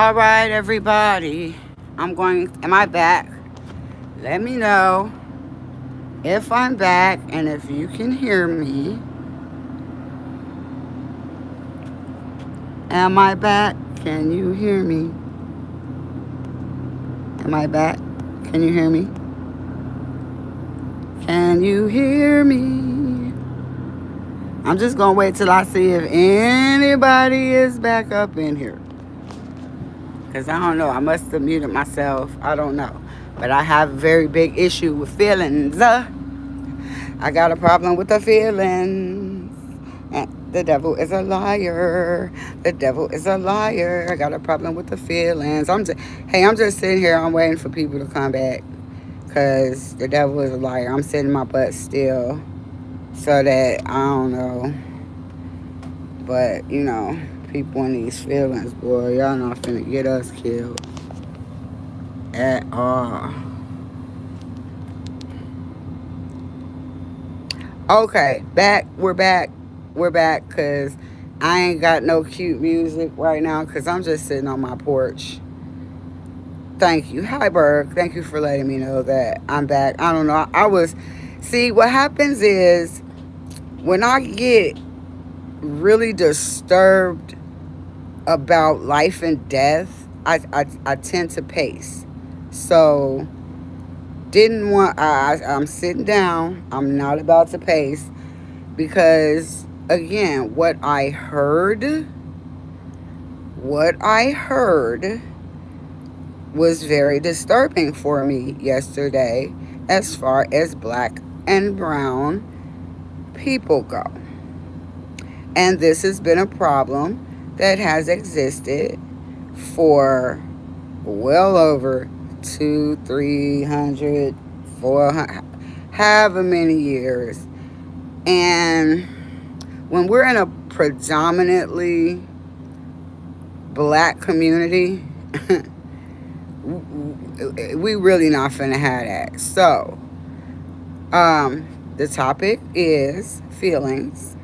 All right, everybody. Am I back? Let me know if I'm back and if you can hear me. Am I back? Can you hear me? Am I back? Can you hear me? Can you hear me? I'm just going to wait till I see if anybody is back up in here. Because I don't know. I must have muted myself. I don't know. But I have a very big issue with feelings. I got a problem with the feelings. And the devil is a liar. The devil is a liar. I got a problem with the feelings. I'm just sitting here. I'm waiting for people to come back. Because the devil is a liar. I'm sitting my butt still. So that, I don't know. But, people in these feelings, boy, y'all not finna get us killed. At all. Okay, we're back, because I ain't got no cute music right now, because I'm just sitting on my porch. Thank you. Hi, Berg. Thank you for letting me know that I'm back. I don't know. See, what happens is, when I get really disturbed about life and death, I tend to pace. So, I'm sitting down. I'm not about to pace. Because, again, what I heard was very disturbing for me yesterday as far as black and brown people go. And this has been a problem that has existed for well over 200, 300, 400, however many years. And when we're in a predominantly black community, we really not finna have that. So, the topic is feelings,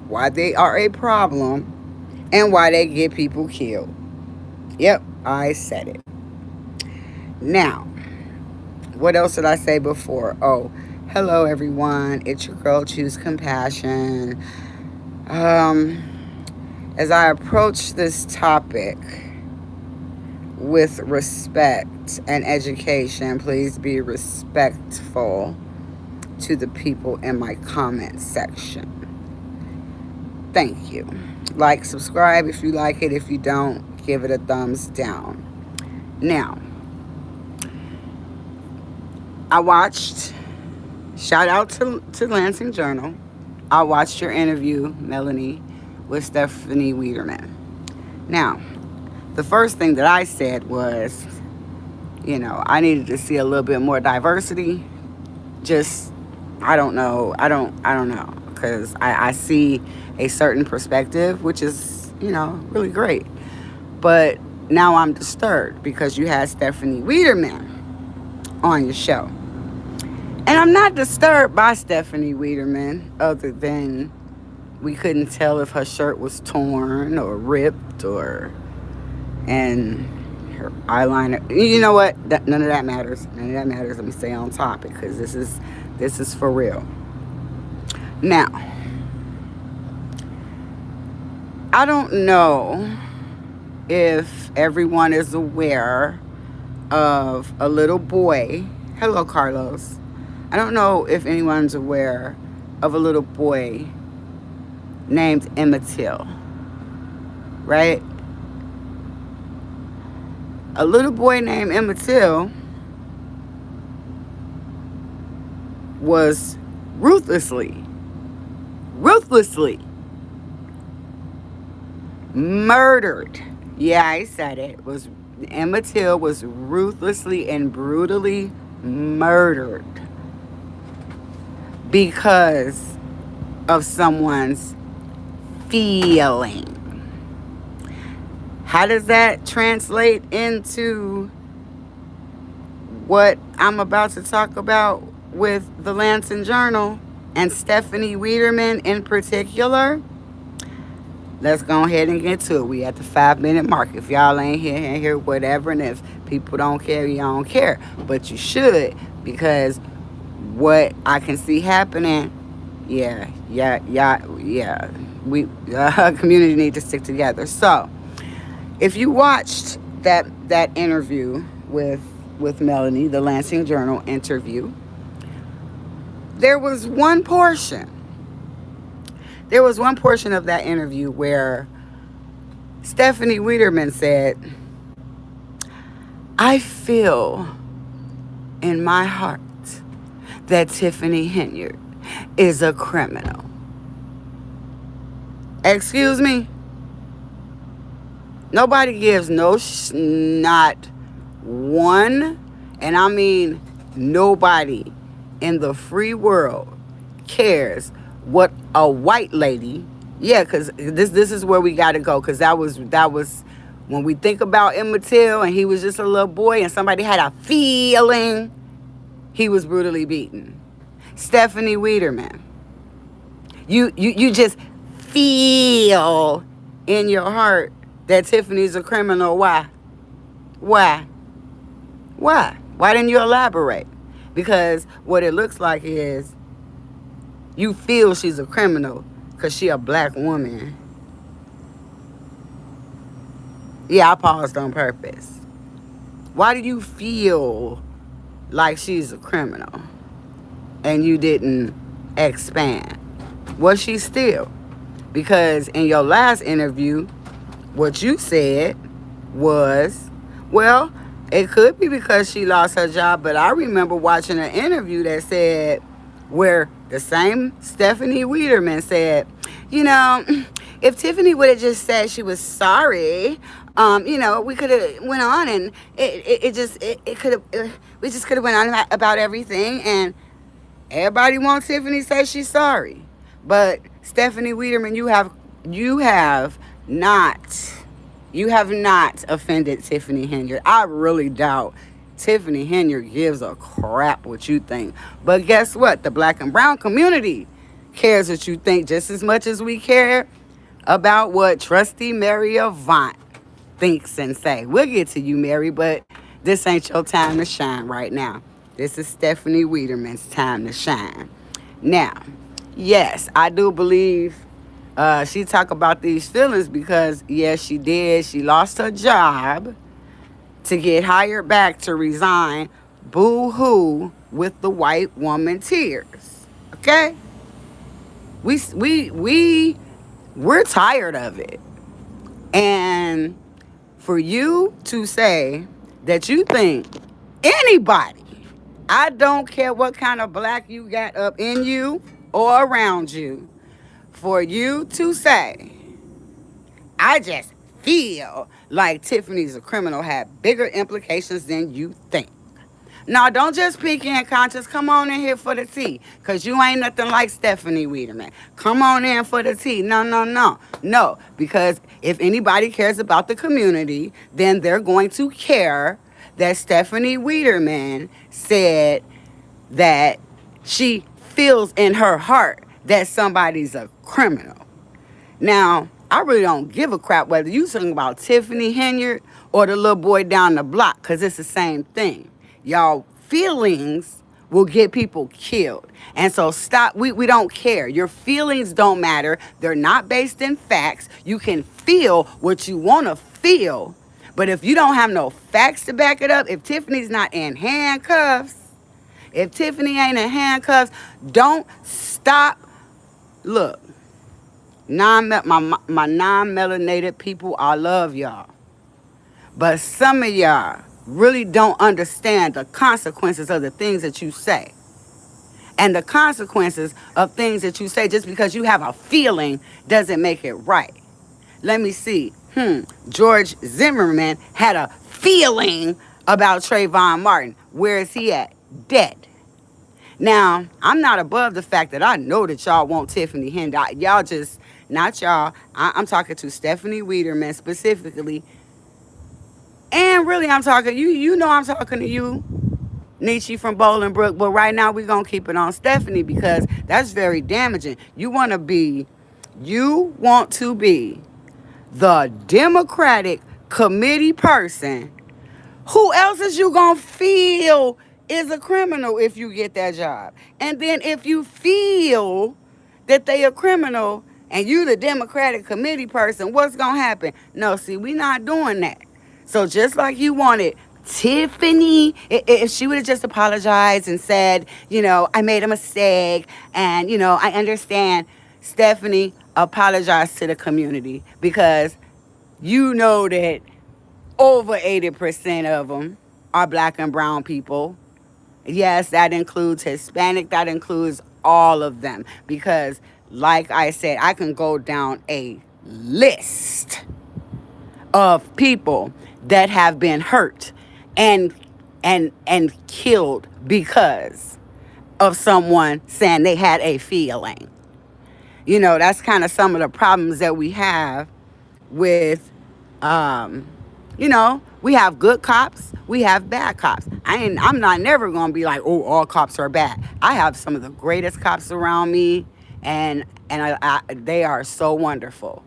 why they are a problem, and why they get people killed. Yep, I said it. Now, what else did I say before? Oh, hello everyone. It's your girl Choose Compassion. As I approach this topic with respect and education, please be respectful to the people in my comment section. Thank you. Like, subscribe if you like it. If you don't, give it a thumbs down. Now, I watched, shout out to Lansing Journal. I watched your interview, Melanie, with Stephanie Weiderman. Now, the first thing that I said was, I needed to see a little bit more diversity. Just, I don't know. Because I see a certain perspective, which is, really great. But now I'm disturbed because you had Stephanie Weiderman on your show. And I'm not disturbed by Stephanie Weiderman, other than we couldn't tell if her shirt was torn or ripped and her eyeliner. You know what? None of that matters. Let me stay on topic because this is for real. Now, I don't know if everyone is aware of a little boy. Hello, Carlos. I don't know if anyone's aware of a little boy named Emmett Till, right? A little boy named Emmett Till was ruthlessly murdered. Yeah, I said it. Emmett Till was ruthlessly and brutally murdered because of someone's feeling. How does that translate into what I'm about to talk about with the Lansing Journal and Stephanie Weiderman in particular? let's go ahead and get to it. We at the 5 minute mark. If y'all ain't here, whatever. And if people don't care, you don't care. But you should, because what I can see happening, yeah. We community need to stick together. So if you watched that interview with Melanie, the Lansing Journal interview, there was one portion. There was one portion of that interview where Stephanie Weiderman said, I feel in my heart that Tiffany Henyard is a criminal. Excuse me? Nobody gives not one, and I mean nobody in the free world cares what a white lady, yeah, because this is where we got to go, because that was when we think about Emmett Till and he was just a little boy and somebody had a feeling he was brutally beaten. Stephanie Weiderman, you just feel in your heart that Tiffany's a criminal. Why? Why didn't you elaborate? Because what it looks like is you feel she's a criminal because she a black woman. Yeah, I paused on purpose. Why do you feel like she's a criminal and you didn't expand? Was she still? Because in your last interview, what you said was, well, it could be because she lost her job, but I remember watching an interview that said, where the same Stephanie Weiderman said, if Tiffany would have just said she was sorry, we could have went on, and we just could have went on about everything, and everybody wants Tiffany to say she's sorry. But Stephanie Weiderman, you have not offended Tiffany Henyard. I really doubt Tiffany Henyard gives a crap what you think. But guess what? The black and brown community cares what you think just as much as we care about what Trustee Mary Avant thinks and say. We'll get to you, Mary, but this ain't your time to shine right now. This is Stephanie Weiderman's time to shine. Now, yes, I do believe she talk about these feelings because, yes, she did. She lost her job to get hired back to resign. Boo-hoo with the white woman tears. Okay? We're tired of it. And for you to say that you think anybody, I don't care what kind of black you got up in you or around you, for you to say, I just feel like Tiffany's a criminal, had bigger implications than you think. Now, don't just peek in, conscious. Come on in here for the tea, because you ain't nothing like Stephanie Weiderman. Come on in for the tea. No, because if anybody cares about the community, then they're going to care that Stephanie Weiderman said that she feels in her heart that somebody's a criminal. Now, I really don't give a crap whether you talking about Tiffany Henyard or the little boy down the block, because it's the same thing. Y'all feelings will get people killed. And so stop. We don't care. Your feelings don't matter. They're not based in facts. You can feel what you want to feel. But if you don't have no facts to back it up, if Tiffany's not in handcuffs, if Tiffany ain't in handcuffs, don't stop. Look, my non-melanated people, I love y'all. But some of y'all really don't understand the consequences of the things that you say. And the consequences of things that you say just because you have a feeling doesn't make it right. Let me see. George Zimmerman had a feeling about Trayvon Martin. Where is he at? Dead. Now, I'm not above the fact that I know that y'all want Tiffany Henyard. Y'all just, not y'all. I'm talking to Stephanie Weiderman specifically. And really, I'm talking, you know I'm talking to you, Nietzsche from Bolingbrook. But right now, we're going to keep it on Stephanie because that's very damaging. You want to be the Democratic committee person, who else is you gonna feel is a criminal if you get that job? And then if you feel that they a criminal and you the Democratic committee person, what's gonna happen? No, see, we not doing that. So just like you wanted Tiffany, if she would have just apologized and said, I made a mistake and, I understand, Stephanie, apologize to the community because you know that over 80% of them are black and brown people. Yes, that includes Hispanic, that includes all of them. Because, like I said, I can go down a list of people that have been hurt and killed because of someone saying they had a feeling. That's kind of some of the problems that we have with, we have good cops, we have bad cops. I'm not never gonna be like, oh, all cops are bad. I have some of the greatest cops around me, and they are so wonderful.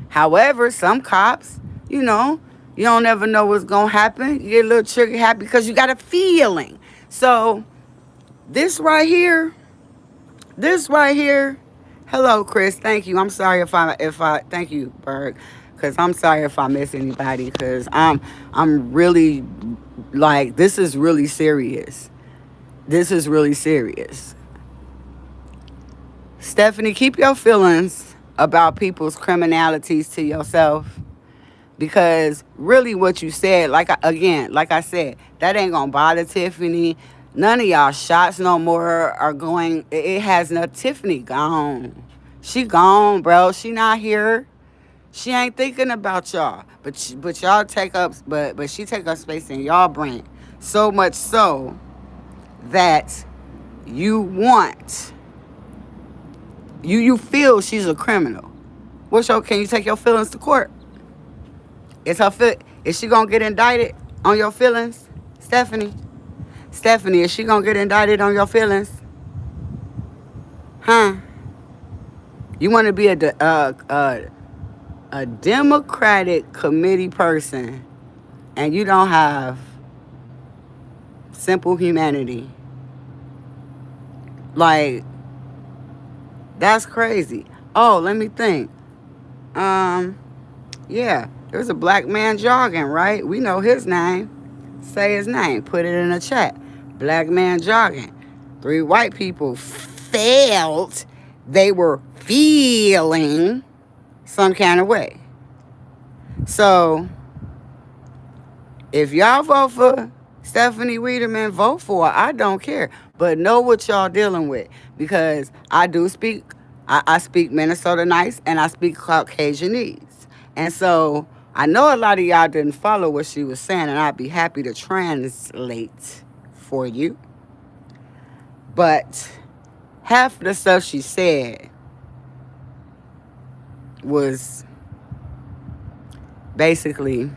However, some cops, you don't ever know what's gonna happen. You get a little trigger happy because you got a feeling. So this right here. Hello, Chris. Thank you. I'm sorry if I thank you, Berg, because I'm sorry if I miss anybody, because I'm really, like, this is really serious. This is really serious. Stephanie, keep your feelings about people's criminalities to yourself, because really what you said, like I said, that ain't gonna bother Tiffany. None of y'all shots no more are going. It has no. Tiffany gone. She gone, bro. She not here. She ain't thinking about y'all. But y'all take up. But she take up space in y'all brain, so much so that you want. You feel she's a criminal. Can you take your feelings to court? Is she gonna get indicted on your feelings, Stephanie? Stephanie, is she gonna get indicted on your feelings? Huh? You want to be a Democratic committee person, and you don't have simple humanity? Like, that's crazy. Oh, let me think. Yeah, there's a black man jogging, right? We know his name. Say his name. Put it in the chat. Black man jogging. 3 white people failed. They were feeling some kind of way. So, if y'all vote for Stephanie Weiderman, vote for her. I don't care. But know what y'all dealing with. Because I speak Minnesota nice, and I speak Caucasianese. And so, I know a lot of y'all didn't follow what she was saying, and I'd be happy to translate for you. But half of the stuff she said was basically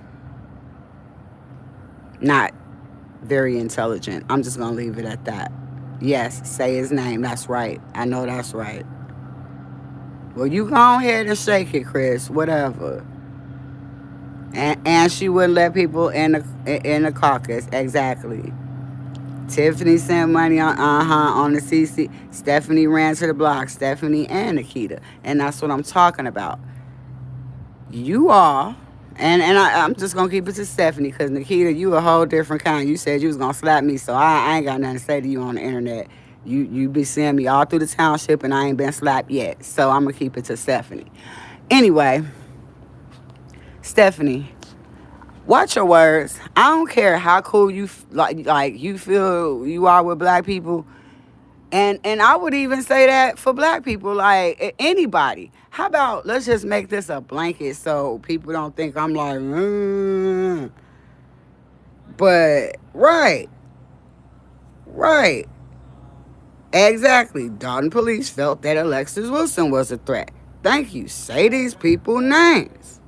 not very intelligent. I'm just going to leave it at that. Yes, say his name. That's right. I know that's right. Well, you go ahead and shake it, Chris. Whatever. And she wouldn't let people in the caucus. Exactly. Tiffany sent money on the CC. Stephanie ran to the block. Stephanie and Nikita. And that's what I'm talking about. You all, and I'm just going to keep it to Stephanie, because Nikita, you a whole different kind. You said you was going to slap me, so I ain't got nothing to say to you on the internet. You be seeing me all through the township, and I ain't been slapped yet. So I'm going to keep it to Stephanie. Anyway, Stephanie, watch your words. I don't care how cool you like you feel you are with black people. And I would even say that for black people, like anybody. How about let's just make this a blanket so people don't think I'm like, But, right. Exactly. Dalton police felt that Alexis Wilson was a threat. Thank you. Say these people names.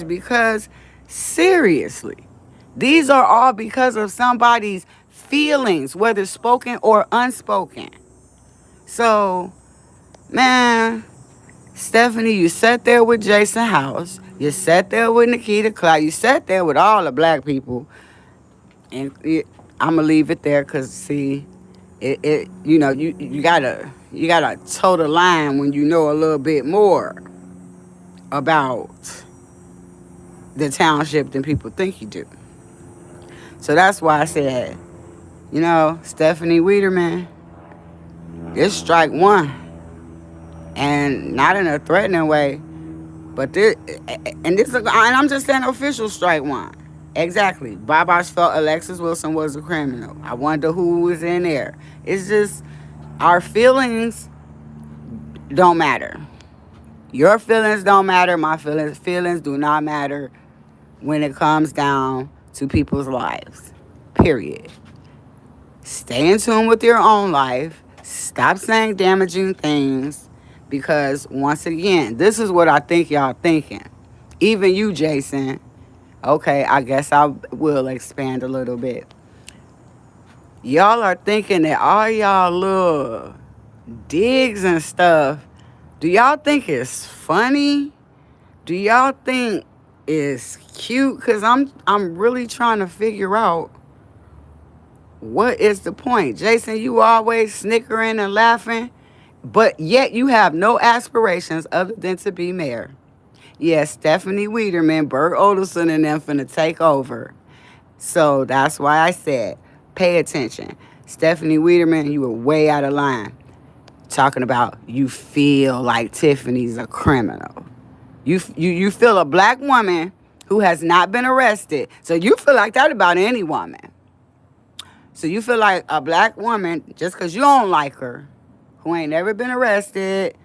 Because seriously, these are all because of somebody's feelings, whether spoken or unspoken. So, man, Stephanie, you sat there with Jason House. You sat there with Nikita Cloud. You sat there with all the black people. And I'm gonna leave it there because see, you gotta toe the line when you know a little bit more about the township than people think you do. So that's why I said, Stephanie Weiderman, it's strike one, and not in a threatening way, but and I'm just saying official strike one. Exactly. Babash felt Alexis Wilson was a criminal. I wonder who was in there. It's just our feelings don't matter. Your feelings don't matter. My feelings do not matter when it comes down to people's lives. Period. Stay in tune with your own life. Stop saying damaging things because once again, this is what I think y'all thinking. Even you, Jason. Okay, I guess I will expand a little bit. Y'all are thinking that all y'all little digs and stuff, do y'all think it's funny? Do y'all think it's cute? Because I'm really trying to figure out what is the point. Jason, you always snickering and laughing, but yet you have no aspirations other than to be mayor. Yes, Stephanie Weiderman, Bert Olderson, and them finna take over. So that's why I said, pay attention. Stephanie Weiderman, you were way out of line. Talking about you feel like Tiffany's a criminal. You feel a black woman who has not been arrested. So you feel like that about any woman. So you feel like a black woman, just because you don't like her, who ain't never been arrested,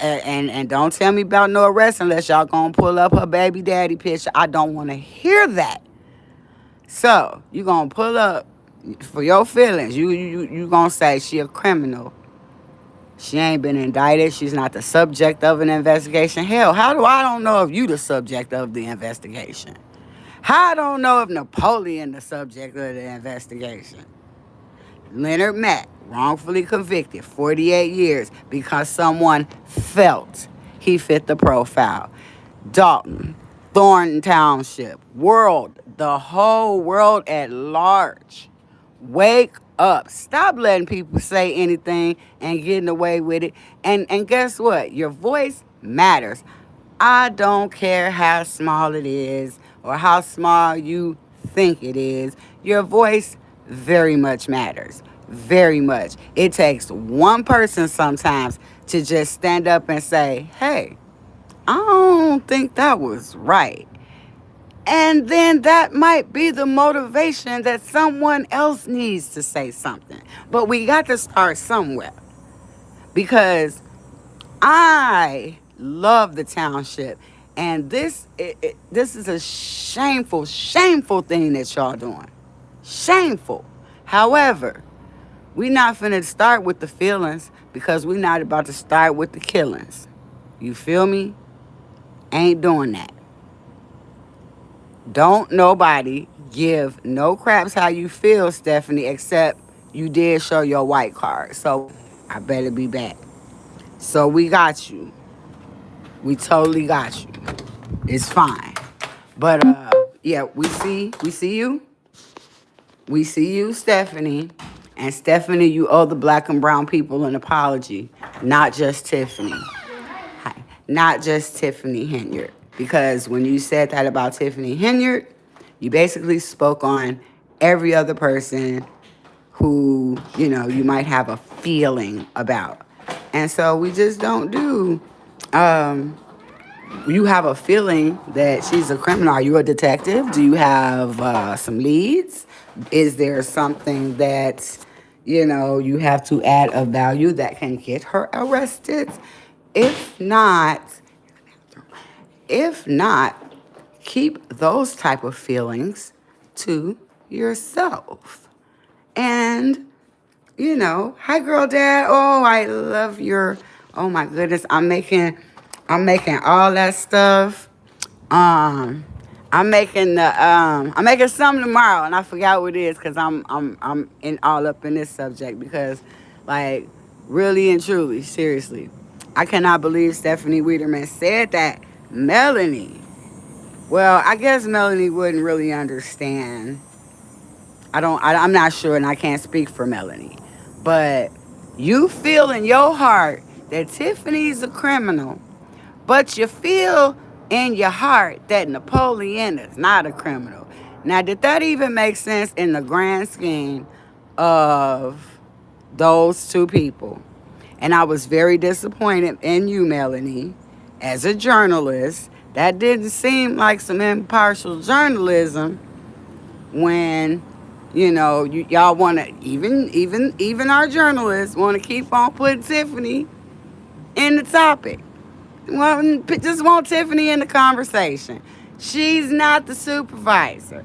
and don't tell me about no arrest unless y'all gonna pull up her baby daddy picture. I don't want to hear that. So you gonna pull up for your feelings. You gonna say she a criminal. She ain't been indicted. She's not the subject of an investigation. Hell, how do I don't know if you the subject of the investigation? How I don't know if Napoleon the subject of the investigation? Leonard Mack, wrongfully convicted, 48 years, because someone felt he fit the profile. Dalton, Thornton Township, the whole world at large. Wake up. Stop letting people say anything and getting away with it. And guess what? Your voice matters. I don't care how small it is or how small you think it is. Your voice very much matters. Very much. It takes one person sometimes to just stand up and say, hey, I don't think that was right. And then that might be the motivation that someone else needs to say something. But we got to start somewhere. Because I love the township. And this is a shameful thing that y'all doing. Shameful. However, we not finna start with the feelings because we not about to start with the killings. You feel me? Ain't doing that. Don't nobody give no craps how you feel, Stephanie, except you did show your white card. So I better be back. So we got you. We totally got you. It's fine. But yeah, we see you. We see you, Stephanie. And Stephanie, you owe the black and brown people an apology. Not just Tiffany. Hi. Not just Tiffany Henyard. Because when you said that about Tiffany Henyard, you basically spoke on every other person who, you might have a feeling about. And so we just don't do, you have a feeling that she's a criminal. Are you a detective? Do you have some leads? Is there something that, you have to add a value that can get her arrested? If not, keep those type of feelings to yourself. And, hi girl dad. Oh, I love oh my goodness. I'm making all that stuff. I'm making something tomorrow and I forgot what it is because I'm all up in this subject because like really and truly, seriously. I cannot believe Stephanie Weiderman said that. Melanie. Well, I guess Melanie wouldn't really understand. I'm not sure, and I can't speak for Melanie. But you feel in your heart that Tiffany's a criminal, but you feel in your heart that Napoleon is not a criminal. Now, did that even make sense in the grand scheme of those two people? And I was very disappointed in you, Melanie, as a journalist. That didn't seem like some impartial journalism when, y'all want to, even our journalists want to keep on putting Tiffany in the topic. Well, just want Tiffany in the conversation. She's not the supervisor.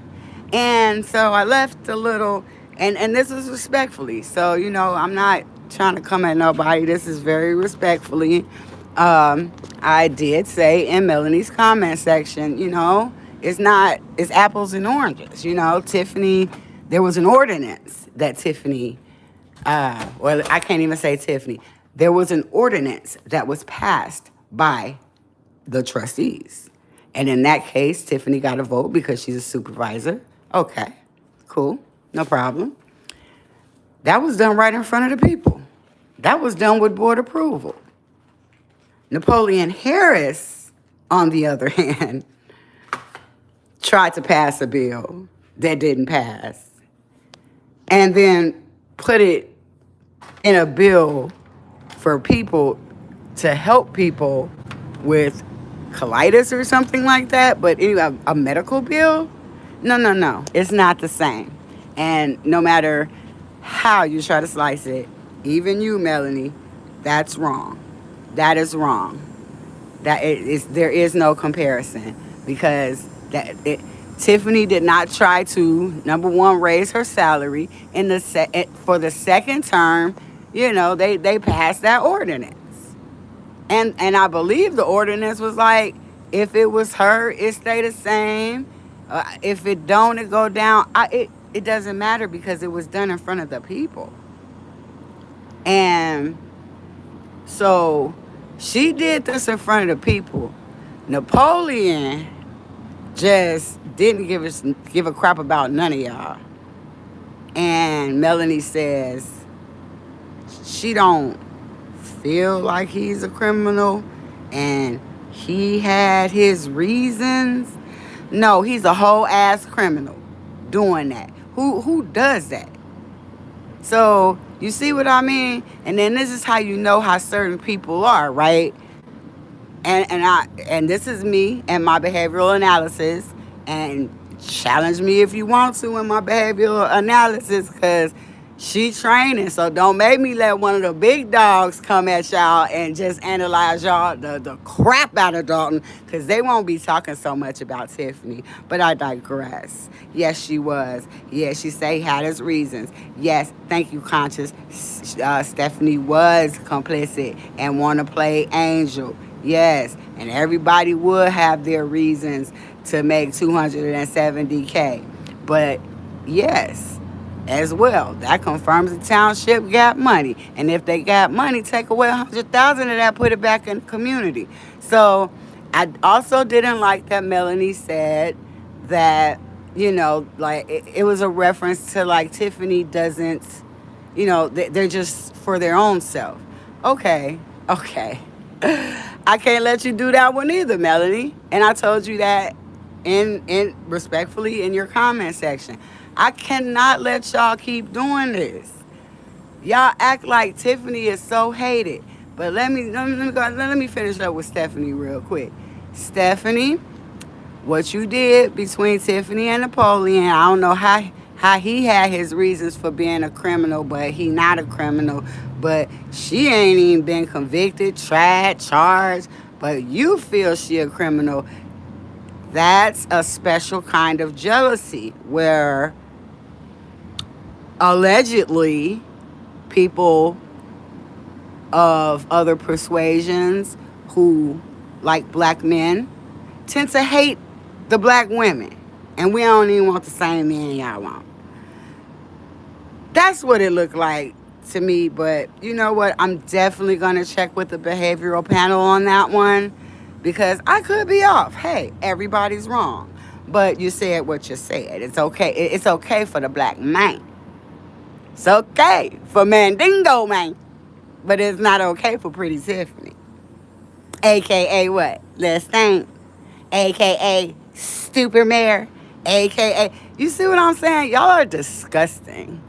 And so I left a little, and this is respectfully. So, I'm not trying to come at nobody. This is very respectfully. I did say in Melanie's comment section, it's apples and oranges. Tiffany, there was an ordinance that Tiffany, well, I can't even say Tiffany. There was an ordinance that was passed by the trustees. And in that case, Tiffany got a vote because she's a supervisor. Okay, cool, no problem. That was done right in front of the people. That was done with board approval. Napoleon Harris, on the other hand, tried to pass a bill that didn't pass and then put it in a bill for people to help people with colitis or something like that, but anyway, a medical bill? No. It's not the same. And no matter how you try to slice it, even you, Melanie, that's wrong. That is wrong. There is no comparison because Tiffany did not try to, number one, raise her salary. For the second term, they passed that ordinance. And I believe the ordinance was like, if it was her, it stay the same. If it don't, it go down. It doesn't matter because it was done in front of the people. And so she did this in front of the people. Napoleon just didn't give a crap about none of y'all. And Melanie says she don't feel like he's a criminal and he had his reasons. No, he's a whole ass criminal doing that. Who does that? So you see what I mean? And then this is how you know how certain people are, right? And this is me and my behavioral analysis, and challenge me if you want to in my behavioral analysis, because she training. So don't make me let one of the big dogs come at y'all and just analyze y'all the crap out of Dalton, because they won't be talking so much about Tiffany. But I digress. Yes, she was. Yes, she say he had his reasons. Yes, thank you, Conscious. Stephanie was complicit and want to play angel. Yes, and everybody would have their reasons to make $270K. But yes, as well, that confirms the township got money. And if they got money, take away $100,000 of that, put it back in the community. So I also didn't like that Melanie said that, like it was a reference to like Tiffany doesn't, they're just for their own self. Okay. I can't let you do that one either, Melanie. And I told you that in respectfully in your comment section. I cannot let y'all keep doing this. Y'all act like Tiffany is so hated. But let me finish up with Stephanie real quick. Stephanie, what you did between Tiffany and Napoleon, I don't know how he had his reasons for being a criminal, but he not a criminal. But she ain't even been convicted, tried, charged, but you feel she a criminal. That's a special kind of jealousy where allegedly people of other persuasions who like black men tend to hate the black women. And we don't even want the same men y'all want. That's what it looked like to me, but you know what? I'm definitely going to check with the behavioral panel on that one because I could be off. Hey, everybody's wrong. But you said what you said. It's okay. It's okay for the black man. It's okay for Mandingo man. But it's not okay for Pretty Tiffany. AKA what? Let's think. AKA Stupid Mayor. AKA. You see what I'm saying? Y'all are disgusting.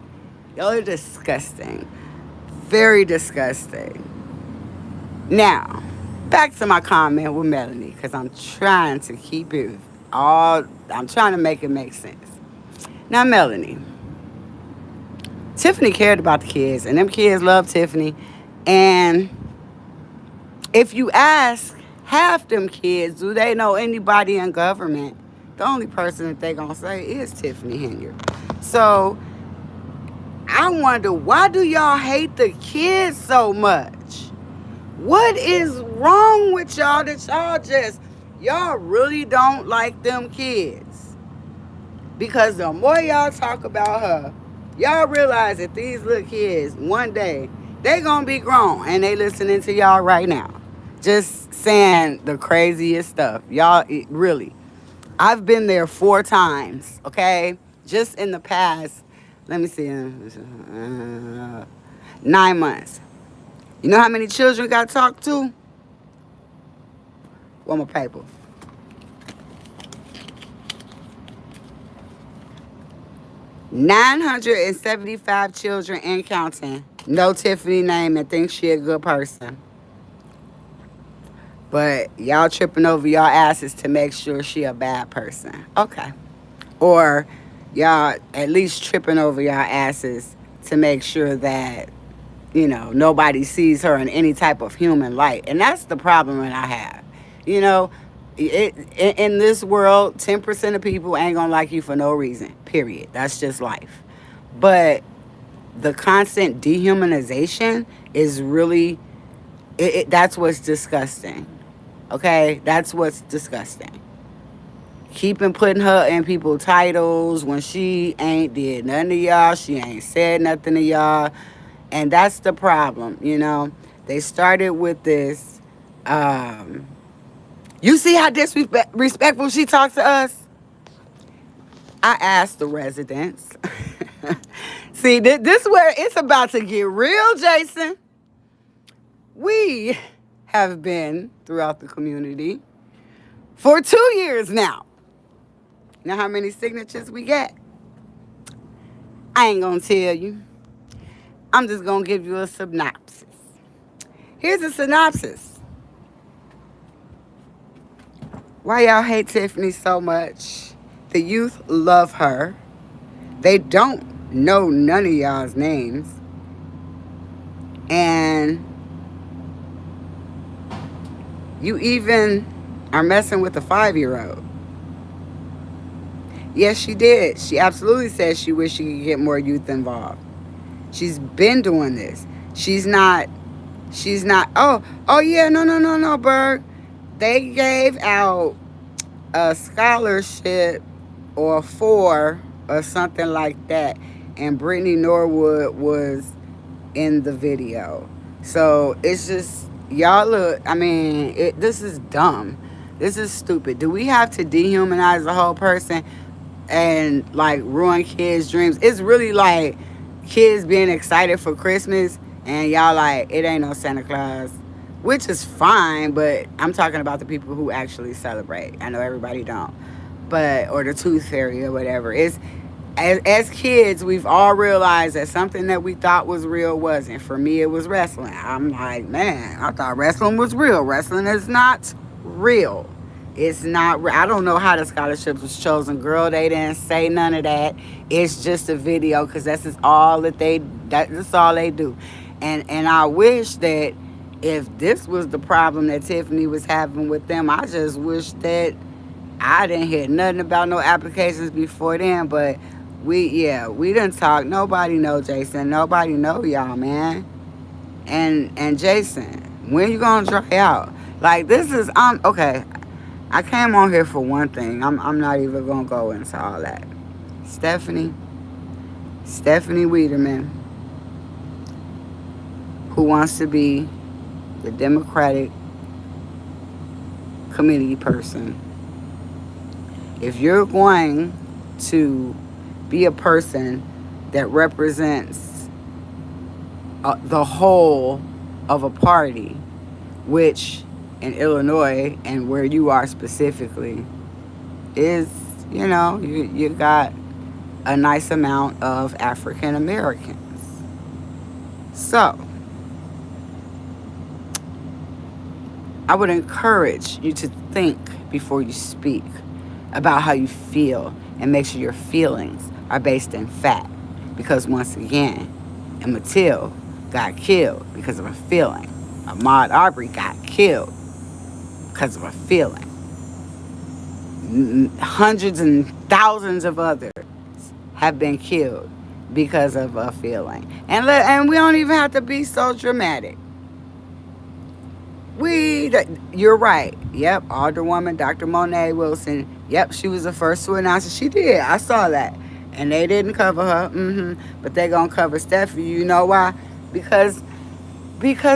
Y'all are disgusting. Very disgusting. Now, back to my comment with Melanie, because I'm trying to keep it all, I'm trying to make it make sense. Now, Melanie, Tiffany cared about the kids, and them kids love Tiffany. And if you ask half them kids, do they know anybody in government? The only person that they gonna say is Tiffany Henyard. So I wonder, why do y'all hate the kids so much? What is wrong with y'all that y'all really don't like them kids? Because the more y'all talk about her, y'all realize that these little kids, one day, they gonna be grown and they listening to y'all right now. Just saying the craziest stuff. Y'all, really. I've been there 4 times, okay? Just in the past, let me see, 9 months. You know how many children got talked to? One more paper. 975 children and counting. Know Tiffany name and think she a good person. But y'all tripping over y'all asses to make sure she a bad person. Okay. Or y'all at least tripping over y'all asses to make sure that, you know, nobody sees her in any type of human light. And that's the problem that I have. You know, in this world, 10% of people ain't gonna like you for no reason, period. That's just life. But the constant dehumanization is really, that's what's disgusting. Okay? That's what's disgusting. Keeping putting her in people's titles when she ain't did nothing to y'all. She ain't said nothing to y'all. And that's the problem, you know. They started with this. You see how disrespectful she talks to us? I asked the residents. See, this is where it's about to get real, Jason. We have been throughout the community for 2 years now. Now how many signatures we get? I ain't gonna tell you. I'm just gonna give you a synopsis. Here's a synopsis. Why y'all hate Tiffany so much? The youth love her. They don't know none of y'all's names. And you even are messing with a 5-year-old. Yes, she did. She absolutely said she wished she could get more youth involved. She's been doing this. She's not, oh yeah, no, Berg. They gave out a scholarship or 4 or something like that. And Brittany Norwood was in the video. So it's just, y'all look, I mean, this is dumb. This is stupid. Do we have to dehumanize the whole person and like ruin kids' dreams? It's really like kids being excited for Christmas and y'all like, it ain't no Santa Claus, which is fine, but I'm talking about the people who actually celebrate. I know everybody don't, but, or the tooth fairy or whatever. It's, as kids, we've all realized that something that we thought was real wasn't. For me, it was wrestling. I'm like, man, I thought wrestling was real. Wrestling is not real. It's not, I don't know how the scholarships was chosen. Girl, they didn't say none of that. It's just a video because that's all that's all they do. And I wish that if this was the problem that Tiffany was having with them, I just wish that I didn't hear nothing about no applications before then. But we didn't talk. Nobody know Jason. Nobody know y'all, man. And Jason, when you gonna dry out? Like, this is, okay. I came on here for one thing. I'm not even gonna go into all that. Stephanie Weiderman, who wants to be the Democratic committee person, if you're going to be a person that represents the whole of a party, which in Illinois and where you are specifically is, you got a nice amount of African Americans. So, I would encourage you to think before you speak about how you feel and make sure your feelings are based in fact. Because once again, Emmett Till got killed because of a feeling. Ahmaud Arbery got killed because of a feeling. Hundreds and thousands of others have been killed because of a feeling. And we don't even have to be so dramatic. You're right. Yep, Alderwoman Dr. Monet Wilson. Yep, she was the first to announce it. She did. I saw that. And they didn't cover her. But they gonna cover Steffi. You know why? Because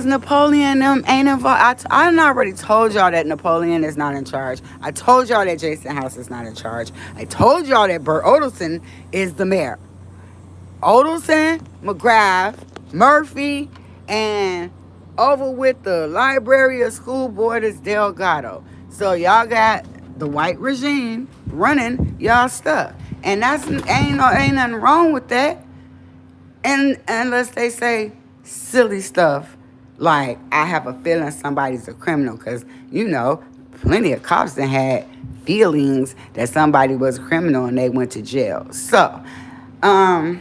Napoleon ain't involved. I already told y'all that Napoleon is not in charge. I told y'all that Jason House is not in charge. I told y'all that Bert Odelson is the mayor. Odelson, McGrath, Murphy, and over with the Library of School Board is Delgado. So y'all got the white regime running y'all stuff. And ain't nothing wrong with that. And unless they say silly stuff like, I have a feeling somebody's a criminal, because plenty of cops that had feelings that somebody was a criminal and they went to jail. So I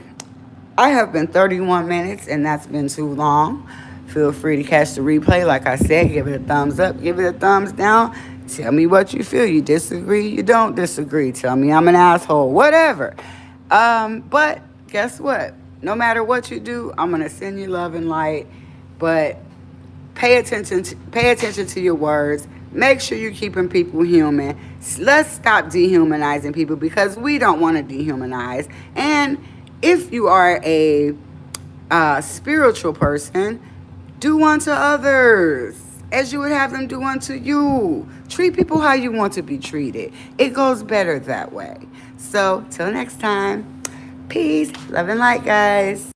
have been 31 minutes and that's been too long. Feel free to catch the replay. Like I said, give it a thumbs up, give it a thumbs down. Tell me what you feel. You disagree, you don't disagree. Tell me I'm an asshole, whatever. But guess what? No matter what you do, I'm going to send you love and light. But pay attention to your words. Make sure you're keeping people human. Let's stop dehumanizing people, because we don't want to dehumanize. And if you are a spiritual person, do unto others as you would have them do unto you. Treat people how you want to be treated. It goes better that way. So, till next time, peace, love, and light, guys.